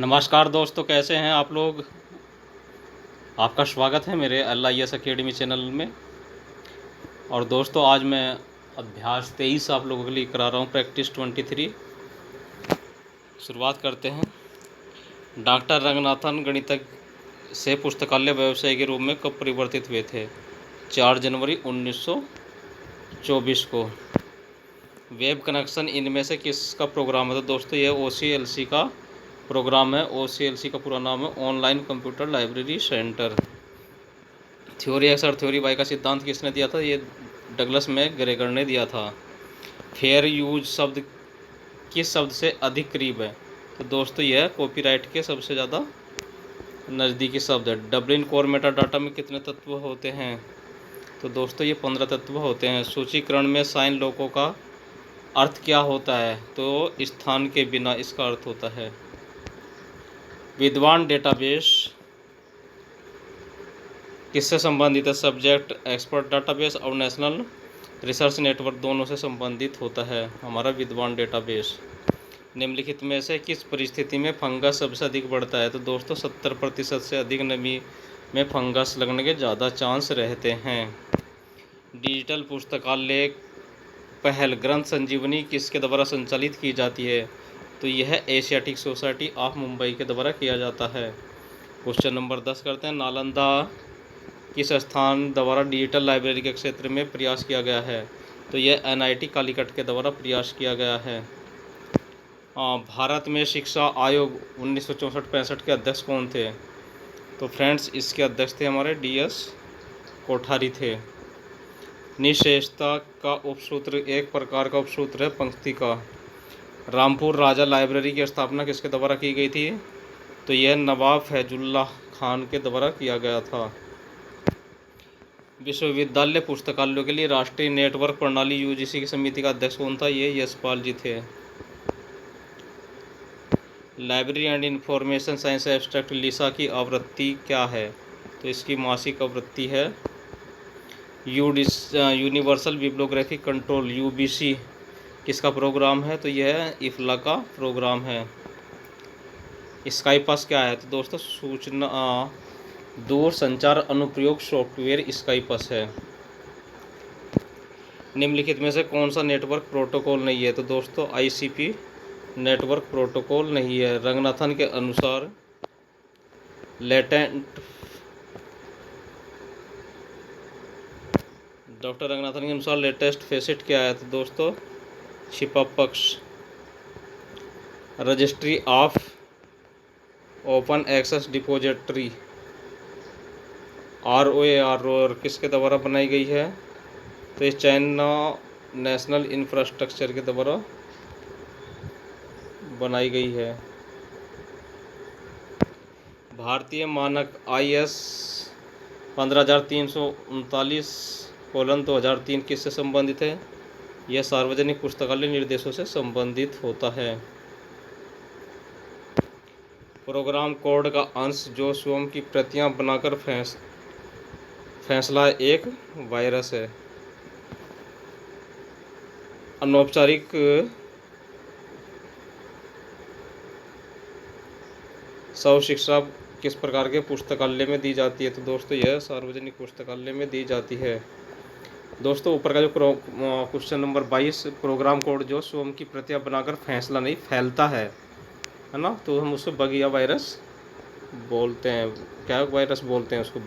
नमस्कार दोस्तों, कैसे हैं आप लोग। आपका स्वागत है मेरे LIS अकेडमी चैनल में। और दोस्तों, आज मैं अभ्यास 23 आप लोगों के लिए करा रहा हूँ, प्रैक्टिस 23। शुरुआत करते हैं। डॉक्टर रंगनाथन गणितज्ञ से पुस्तकालय व्यवसायी के रूप में कब परिवर्तित हुए थे? 4 जनवरी 1924 को। वेब कनेक्शन इनमें से किसका प्रोग्राम है? तो दोस्तों, यह OCLC का प्रोग्राम है। OCLC का पूरा नाम है online computer library centre. Theory x और थ्योरी वाई का सिद्धांत किसने दिया था? ये डगलस में ग्रेगर ने दिया था। फेयर यूज शब्द किस शब्द से अधिक करीब है? तो दोस्तों, यह कॉपीराइट के सबसे ज़्यादा नज़दीकी शब्द है। डबलिन कोर मेटा डाटा में कितने तत्व होते हैं? तो दोस्तों, ये 15 तत्व होते हैं। सूचीकरण में साइन लोगों का अर्थ क्या होता है? तो स्थान के बिना इसका अर्थ होता है। विद्वान डेटाबेस किससे संबंधित है? सब्जेक्ट एक्सपर्ट डाटाबेस और नेशनल रिसर्च नेटवर्क दोनों से संबंधित होता है हमारा विद्वान डेटाबेस। निम्नलिखित में से किस परिस्थिति में फंगस सबसे अधिक बढ़ता है? तो दोस्तों, 70% से अधिक नमी में फंगस लगने के ज़्यादा चांस रहते हैं। डिजिटल पुस्तकालय पहल ग्रंथ संजीवनी किसके द्वारा संचालित की जाती है? तो यह एशियाटिक सोसाइटी ऑफ मुंबई के द्वारा किया जाता है। क्वेश्चन नंबर 10 करते हैं। नालंदा किस स्थान द्वारा डिजिटल लाइब्रेरी के क्षेत्र में प्रयास किया गया है? तो यह NIT कालीकट के द्वारा प्रयास किया गया है। भारत में शिक्षा आयोग 1964-65 के अध्यक्ष कौन थे? तो फ्रेंड्स, इसके अध्यक्ष थे हमारे DS कोठारी थे। निशेषता का उपसूत्र एक प्रकार का उपसूत्र है पंक्ति का। रामपुर राजा लाइब्रेरी की स्थापना किसके द्वारा की गई थी? तो यह नवाब फैजुल्लाह खान के द्वारा किया गया था। विश्वविद्यालय पुस्तकालयों के लिए राष्ट्रीय नेटवर्क प्रणाली UGC की समिति का अध्यक्ष कौन था? ये यशपाल जी थे। Library and information science abstract LISA की आवृत्ति क्या है? तो इसकी मासिक आवृत्ति है। यूनिवर्सल बिब्लियोग्राफिक कंट्रोल UBC किसका प्रोग्राम है? तो यह IFLA का प्रोग्राम है। स्काईपास क्या है? तो दोस्तों, सूचना दूर संचार अनुप्रयोग सॉफ्टवेयर स्काईपास है। निम्नलिखित में से कौन सा नेटवर्क प्रोटोकॉल नहीं है? तो दोस्तों, ICP नेटवर्क प्रोटोकॉल नहीं है। रंगनाथन के अनुसार लेटेंट डॉक्टर रंगनाथन के अनुसार लेटेस्ट फेसिट क्या है? तो दोस्तों, छिपा पक्ष। Registry of open access depository ROAR किसके द्वारा बनाई गई है? तो ये चाइना नेशनल इंफ्रास्ट्रक्चर के द्वारा बनाई गई है। भारतीय मानक IS 15339/2003 किससे संबंधित है? यह सार्वजनिक पुस्तकालय निर्देशों से संबंधित होता है। प्रोग्राम कोड का अंश जो स्वयं की प्रतियां बनाकर फैसला एक वायरस है। अनौपचारिक शव शिक्षा किस प्रकार के पुस्तकालय में दी जाती है? तो दोस्तों, यह सार्वजनिक पुस्तकालय में दी जाती है। दोस्तों, ऊपर का जो क्वेश्चन नंबर 22, प्रोग्राम कोड जो स्वयं की प्रतियां बनाकर फैसला नहीं फैलता है ना, तो हम उसको बग या वायरस बोलते हैं। क्या वायरस बोलते हैं उसको।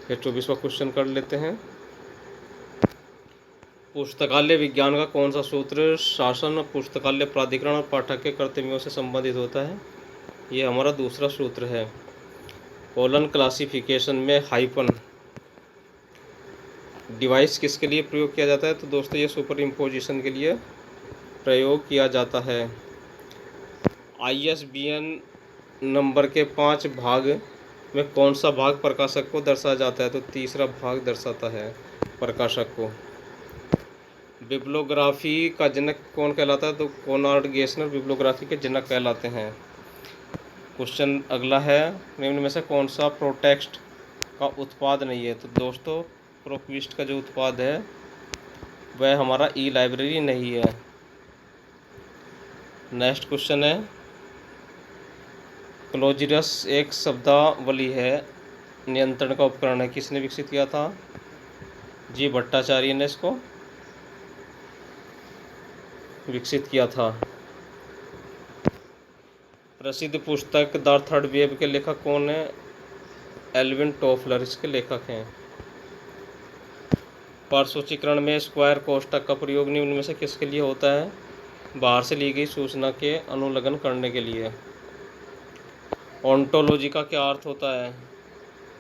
फिर 24वां क्वेश्चन कर लेते हैं। पुस्तकालय विज्ञान का कौन सा सूत्र शासन, पुस्तकालय प्राधिकरण और पाठक के कर्तव्यों से संबंधित होता है? ये हमारा दूसरा सूत्र है। कॉलन क्लासिफिकेशन में हाइपन डिवाइस किसके लिए प्रयोग किया जाता है? तो दोस्तों, ये सुपर इम्पोजिशन के लिए प्रयोग किया जाता है। ISBN नंबर के 5 भाग में कौन सा भाग प्रकाशक को दर्शाया जाता है? तो तीसरा भाग दर्शाता है प्रकाशक को। बिब्लियोग्राफी का जनक कौन कहलाता है? तो कोनार्ड गेसनर बिब्लियोग्राफी के जनक कहलाते हैं। क्वेश्चन अगला है, निम्न में से कौन सा प्रोटेक्स्ट का उत्पाद नहीं है? तो दोस्तों, प्रोक्विस्ट का जो उत्पाद है वह हमारा ई लाइब्रेरी नहीं है। नेक्स्ट क्वेश्चन है, क्लोजिरस एक शब्दावली है, नियंत्रण का उपकरण है, किसने विकसित किया था? जी भट्टाचार्य ने इसको विकसित किया था। प्रसिद्ध पुस्तक द थर्ड वेव के लेखक कौन है? एल्विन टोफलर इसके लेखक हैं। पार्श्वचीकरण में स्क्वायर कोष्ठक का प्रयोग निम्न में से किसके लिए होता है? बाहर से ली गई सूचना के अनुलग्न करने के लिए। ओंटोलॉजी का क्या अर्थ होता है?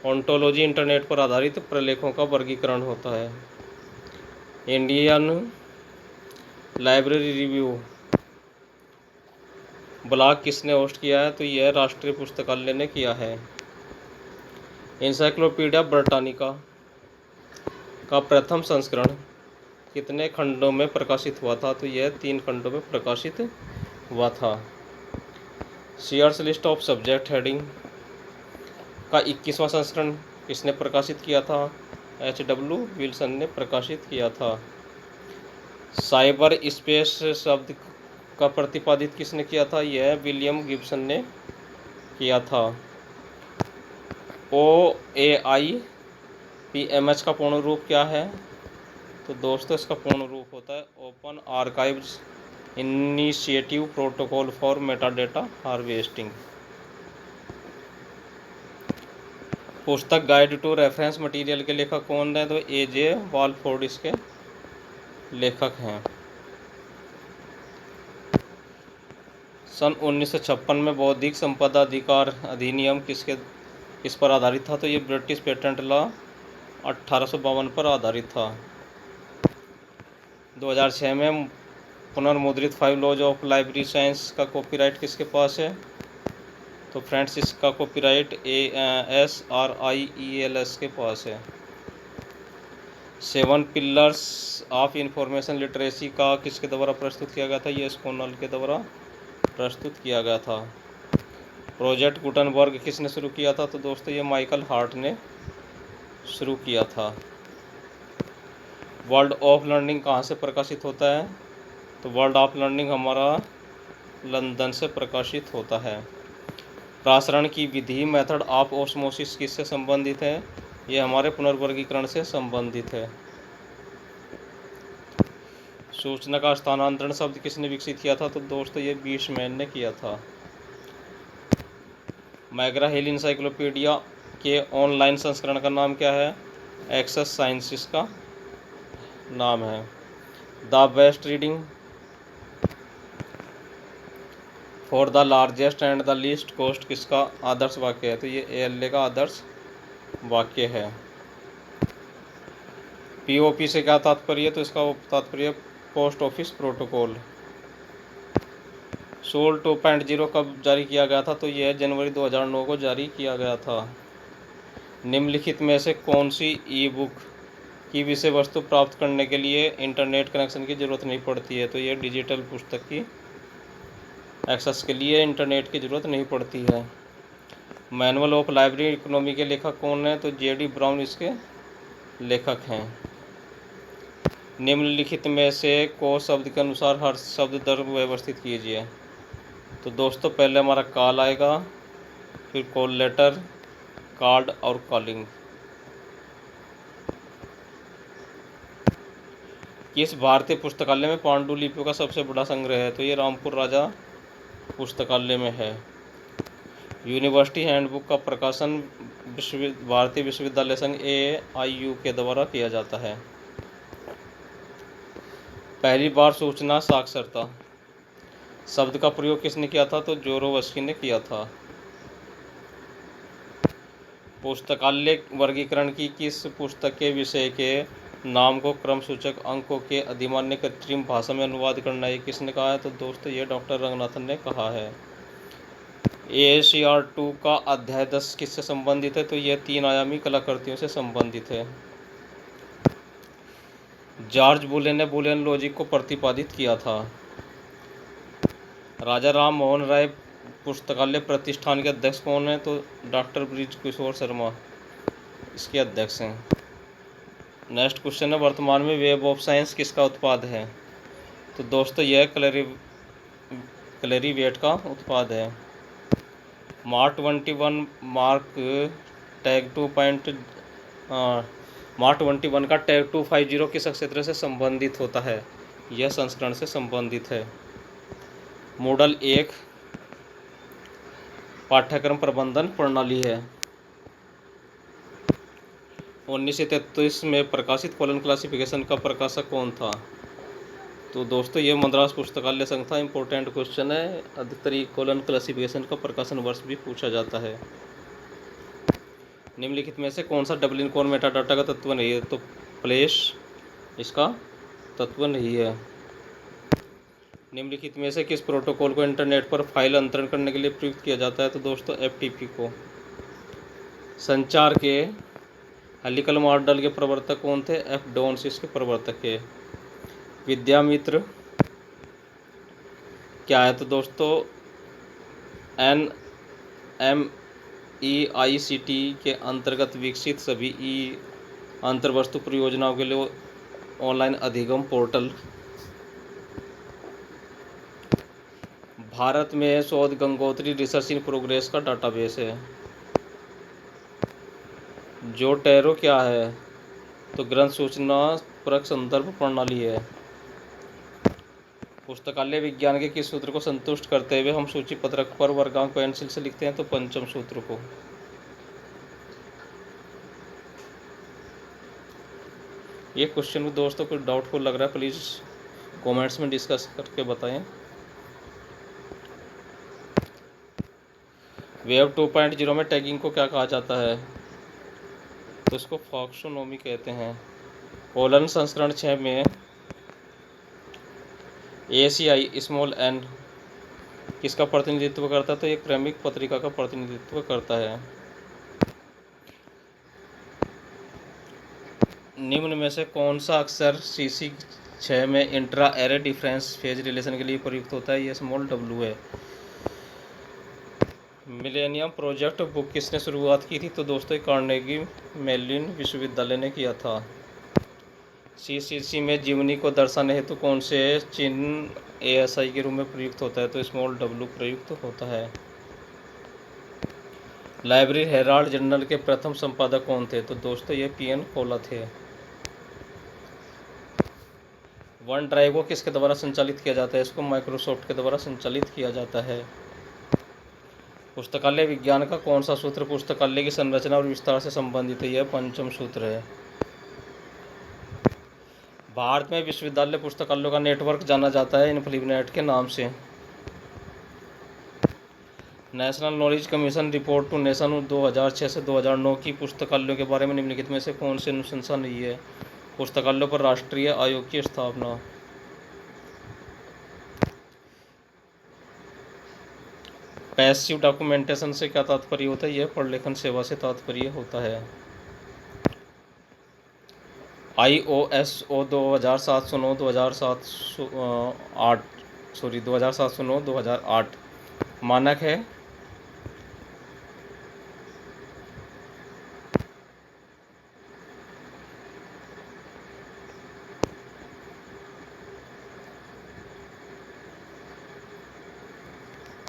ओंटोलॉजी इंटरनेट पर आधारित प्रलेखों का वर्गीकरण होता है। इंडियन लाइब्रेरी रिव्यू ब्लॉग किसने होस्ट किया है? तो यह राष्ट्रीय पुस्तकालय ने किया है। इंसाइक्लोपीडिया ब्रिटानिका का प्रथम संस्करण कितने खंडों में प्रकाशित हुआ था? तो यह 3 खंडों में प्रकाशित हुआ था। Shares list of subject heading का 21वां संस्करण किसने प्रकाशित किया था? H.W. विल्सन ने प्रकाशित किया था। साइबर स्पेस शब्द का प्रतिपादित किसने किया था? यह विलियम गिब्सन ने किया था। OAIPMH का पूर्ण रूप क्या है? तो दोस्तों इसका पूर्ण रूप होता है open archives initiative protocol for metadata harvesting. पुस्तक गाइड टू रेफरेंस मटेरियल के लेखक कौन है? तो AJ वालफोर्ड इसके लेखक हैं। सन 1956 में बौद्धिक संपदा अधिकार अधिनियम किस पर आधारित था? तो ये ब्रिटिश पेटेंट लॉ 1852 पर आधारित था। 2006 में पुनर्मुद्रित 5 लॉज ऑफ लाइब्रेरी साइंस का कॉपीराइट किसके पास है? तो फ्रेंड्स इसका कॉपीराइट SRIELS के पास है। 7 पिलर्स ऑफ इंफॉर्मेशन लिटरेसी का किसके द्वारा प्रस्तुत किया गया था? ये स्कोनल के द्वारा प्रस्तुत किया गया था। प्रोजेक्ट गुटनबर्ग किसने शुरू किया था? तो दोस्तों ये माइकल हार्ट ने शुरू किया था। वर्ल्ड ऑफ लर्निंग कहाँ से प्रकाशित होता है? तो वर्ल्ड ऑफ लर्निंग हमारा लंदन से प्रकाशित होता है। प्रासरण की विधि मेथड ऑफ ऑस्मोसिस किससे संबंधित है? ये हमारे पुनर्वर्गीकरण से संबंधित है। सूचना का स्थानांतरण शब्द किसने विकसित किया था? तो दोस्तों ये बीशमैन ने किया था। मैग्रा हिल इंसाइक्लोपीडिया के ऑनलाइन संस्करण का नाम क्या है? एक्सेस साइंसिस का नाम है। The best reading for the largest and the least cost किसका आदर्श वाक्य है? तो ये ALA का आदर्श वाक्य है। POP से क्या तात्पर्य? तो इसका तात्पर्य पोस्ट ऑफिस प्रोटोकॉल। सोल 2.0 कब जारी किया गया था? तो यह जनवरी 2009 को जारी किया गया था। निम्नलिखित में से कौन सी ई-बुक की विषय वस्तु प्राप्त करने के लिए इंटरनेट कनेक्शन की ज़रूरत नहीं पड़ती है? तो यह डिजिटल पुस्तक की एक्सेस के लिए इंटरनेट की ज़रूरत नहीं पड़ती है। मैनुअल ऑफ लाइब्रेरी इकोनॉमी के लेखक कौन है? तो JD ब्राउन इसके लेखक हैं। निम्नलिखित में से को शब्द के अनुसार हर शब्द दर व्यवस्थित कीजिए। तो दोस्तों पहले हमारा कॉल आएगा, फिर कॉल लेटर, कार्ड और कॉलिंग। किस भारतीय पुस्तकालय में पांडुलिपियों का सबसे बड़ा संग्रह है? तो ये रामपुर राजा पुस्तकालय में है। यूनिवर्सिटी हैंडबुक का प्रकाशन भारतीय विश्वविद्यालय संघ AIU के द्वारा किया जाता है। पहली बार सूचना साक्षरता शब्द का प्रयोग किसने किया था? तो जोरोवस्की ने किया था। पुस्तकालय वर्गीकरण की किस पुस्तक के विषय के नाम को क्रमसूचक अंकों के अधिमान्य कृत्रिम भाषा में अनुवाद करना है किसने कहा है? तो दोस्तों ये डॉक्टर रंगनाथन ने कहा है। ACR 2 का अध्याय 10 किससे संबंधित है? तो यह 3 आयामी कलाकृतियों से संबंधित है। जॉर्ज बुले ने बुलियन लॉजिक को प्रतिपादित किया था। राजा राम मोहन राय पुस्तकालय प्रतिष्ठान के अध्यक्ष कौन है? तो डॉक्टर ब्रिज किशोर शर्मा इसके अध्यक्ष हैं। नेक्स्ट क्वेश्चन है, वर्तमान में वेब ऑफ साइंस किसका उत्पाद है? तो दोस्तों यह क्लेरीवेट का उत्पाद है। Mark 21 mark tag 2. मार्क 21 का टैग 250 किस क्षेत्र से संबंधित होता है? यह संस्करण से संबंधित है। मॉडल 1 पाठ्यक्रम प्रबंधन प्रणाली है। 1933 में प्रकाशित कोलन क्लासिफिकेशन का प्रकाशक कौन था? तो दोस्तों ये मद्रास पुस्तकालय संघ था। इम्पोर्टेंट क्वेश्चन है। अधिकतर कोलन क्लासिफिकेशन का प्रकाशन वर्ष भी पूछा जाता है। निम्नलिखित में से कौन सा डबलिन कोर मेटाडाटा का तत्व नहीं है? तो प्लेस इसका तत्व नहीं है। निम्नलिखित में से किस प्रोटोकॉल को इंटरनेट पर फाइल अंतरण करने के लिए प्रयुक्त किया जाता है? तो दोस्तों FTP को। संचार के हेलिकल मॉडल के प्रवर्तक कौन थे? F. डोन्स इसके प्रवर्तक है। विद्यामित्र क्या है? तो दोस्तों NMEICT के अंतर्गत विकसित सभी अंतर्वस्तु परियोजनाओं के लिए ऑनलाइन अधिगम पोर्टल। भारत में शोध गंगोत्री रिसर्च इन प्रोग्रेस का डाटाबेस है। जोटेरो क्या है? तो ग्रंथ सूचना परक संदर्भ प्रणाली है। पुस्तकालय विज्ञान के किस सूत्र को संतुष्ट करते हुए हम सूची पत्रक पर वर्गांक पेंसिल से लिखते हैं? तो पंचम सूत्र को। ये क्वेश्चन दोस्तों को डाउटफुल लग रहा है, प्लीज़ कमेंट्स में डिस्कस करके बताएं। वेब 2.0 में टैगिंग को क्या कहा जाता है? तो इसको फॉक्सोनोमी कहते हैं। कोलन संस्करण 6 में ACI स्मॉल n किसका प्रतिनिधित्व करता है? तो ये क्रमिक पत्रिका का प्रतिनिधित्व करता है। निम्न में से कौन सा अक्षर CC 6 में intra array difference phase relation के लिए प्रयुक्त होता है? ये स्मॉल w है। मिलेनियम प्रोजेक्ट बुक किसने शुरुआत की थी? तो दोस्तों कार्नेगी मेलिन विश्वविद्यालय ने किया था। CCC में जीवनी को दर्शाने हेतु कौन से चिन्ह ASI के रूप में प्रयुक्त होता है? तो स्मॉल w प्रयुक्त होता है। लाइब्रेरी हेराल्ड जर्नल के प्रथम संपादक कौन थे? तो दोस्तों ये PN कोला थे। वन ड्राइव को किसके द्वारा संचालित किया जाता है? इसको माइक्रोसॉफ्ट के द्वारा संचालित किया जाता है। पुस्तकालय विज्ञान का कौन सा सूत्र पुस्तकालय की संरचना और विस्तार से संबंधित है? यह पंचम सूत्र है। भारत में विश्वविद्यालय पुस्तकालयों का नेटवर्क जाना जाता है इन्फ्लिनेट के नाम से। National knowledge commission report to nation 2006 से 2009 की पुस्तकालयों के बारे में निम्नलिखित में से कौन सी अनुशंसा नहीं है? पुस्तकालयों पर राष्ट्रीय आयोग की स्थापना। पैसिव डॉक्यूमेंटेशन से क्या तात्पर्य होता है? यह प्रलेखन सेवा से तात्पर्य होता है। ISO 2709-2008 मानक है।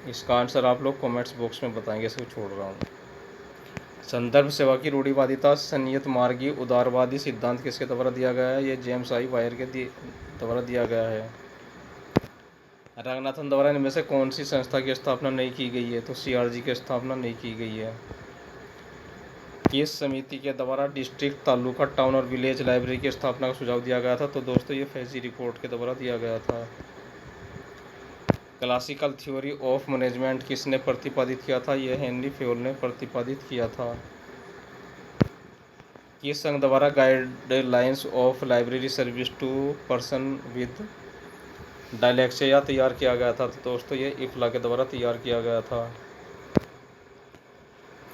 इसका आंसर आप लोग कमेंट्स बॉक्स में बताएंगे, इसको छोड़ रहा हूँ। संदर्भ सेवा की रूढ़िवादिता संयत मार्गी उदारवादी सिद्धांत किसके द्वारा दिया गया है? ये जेम्स आई वायर के द्वारा दिया गया है। रंगनाथन द्वारा इनमें से कौन सी संस्था की स्थापना नहीं की गई है? तो CRG की स्थापना नहीं की गई है। किस समिति के द्वारा डिस्ट्रिक्ट, तालुका, टाउन और विलेज लाइब्रेरी की स्थापना का सुझाव दिया गया था? तो दोस्तों ये फैजी रिपोर्ट के द्वारा दिया गया था। क्लासिकल थ्योरी ऑफ मैनेजमेंट किसने प्रतिपादित किया था? यह हेनरी फेयोल ने प्रतिपादित किया था। किस संघ द्वारा guidelines of library service to person with dyslexia तैयार किया गया था? तो दोस्तों ये IFLA के द्वारा तैयार किया गया था।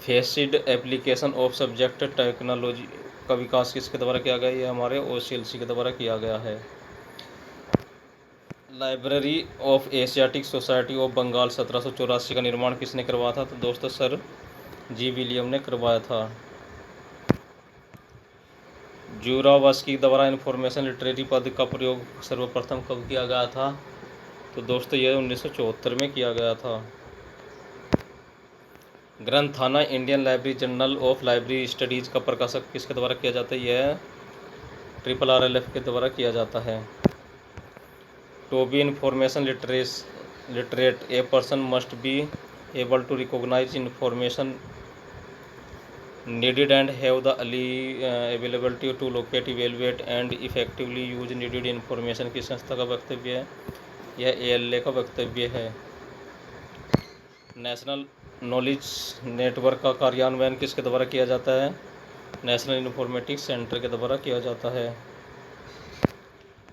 फेसिड एप्लीकेशन ऑफ सब्जेक्ट टेक्नोलॉजी का विकास किसके द्वारा किया गया? ये हमारे OCLC के द्वारा किया गया है। Library of Asiatic Society of Bengal 1784 का निर्माण किसने करवाया था? तो दोस्तों सर G. विलियम ने करवाया था। जूरावस्की द्वारा इंफॉर्मेशन लिटरेरी पद का प्रयोग सर्वप्रथम कब किया गया था? तो दोस्तों यह 1974 में किया गया था। Granthana Indian library journal of library studies का प्रकाशक किसके द्वारा किया जाता है? यह RRLF के द्वारा किया जाता है। To be information literate a person must be able to recognise information needed and have the availability to locate, evaluate and effectively use needed information की संस्था का वक्तव्य है? यह ALA का वक्तव्य है। नेशनल नॉलेज नेटवर्क का कार्यान्वयन किसके द्वारा किया जाता है? नेशनल इंफॉर्मेटिक्स सेंटर के द्वारा किया जाता है।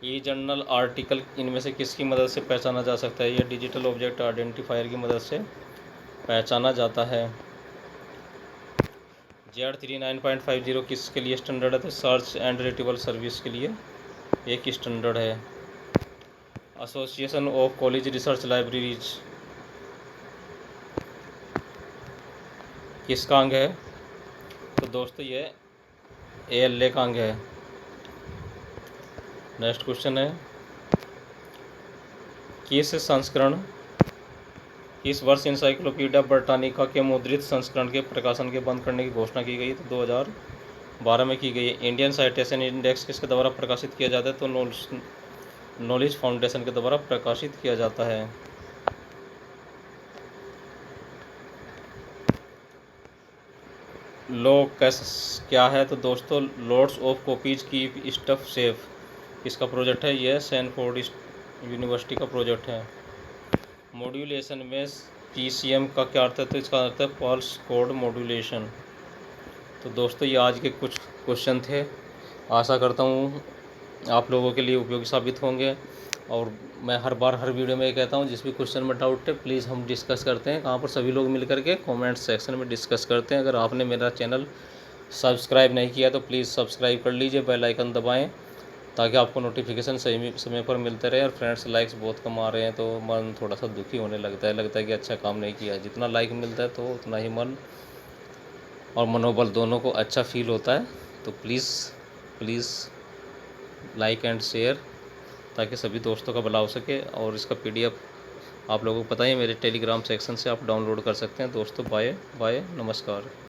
ई जर्नल आर्टिकल इनमें से किसकी मदद से पहचाना जा सकता है? यह डिजिटल ऑब्जेक्ट आइडेंटिफायर की मदद से पहचाना जाता है। Z39.50 किसके लिए स्टैंडर्ड है? तो सर्च एंड रिट्रीवल सर्विस के लिए एक स्टैंडर्ड है। Association of college research libraries किसका अंग है? तो दोस्तों ये ALA का अंग है। नेक्स्ट क्वेश्चन है, किस संस्करण इस वर्ष इंसाइक्लोपीडिया ब्रिटानिका के मुद्रित संस्करण के प्रकाशन के बंद करने की घोषणा की गई? तो 2012 में की गई है। इंडियन साइटेशन इंडेक्स किसके द्वारा प्रकाशित किया जाता है? तो नॉलेज फाउंडेशन के द्वारा प्रकाशित किया जाता है। लॉ क्या है? तो दोस्तों लॉट्स ऑफ कॉपीज की स्टफ सेफ किसका प्रोजेक्ट है? यह सैनफोर्ड यूनिवर्सिटी का प्रोजेक्ट है। मॉड्यूलेशन में PCM का क्या अर्थ है? तो इसका अर्थ है पल्स कोड मॉड्यूलेशन। तो दोस्तों ये आज के कुछ क्वेश्चन थे। आशा करता हूँ आप लोगों के लिए उपयोगी साबित होंगे। और मैं हर बार हर वीडियो में ये कहता हूँ, जिस भी क्वेश्चन में डाउट है प्लीज़ हम डिस्कस करते हैं। कहाँ पर? सभी लोग मिल करके कमेंट सेक्शन में डिस्कस करते हैं। अगर आपने मेरा चैनल सब्सक्राइब नहीं किया तो प्लीज़ सब्सक्राइब कर लीजिए, बेल आइकन दबाएँ ताकि आपको नोटिफिकेशन सही समय पर मिलते रहे। और फ्रेंड्स लाइक्स बहुत कम आ रहे हैं तो मन थोड़ा सा दुखी होने लगता है कि अच्छा काम नहीं किया। जितना लाइक मिलता है तो उतना ही मन और मनोबल दोनों को अच्छा फील होता है। तो प्लीज़ लाइक एंड शेयर ताकि सभी दोस्तों का भला हो सके। और इसका PDF आप लोगों को पता ही है, मेरे टेलीग्राम सेक्शन से आप डाउनलोड कर सकते हैं। दोस्तों बाय बाय, नमस्कार।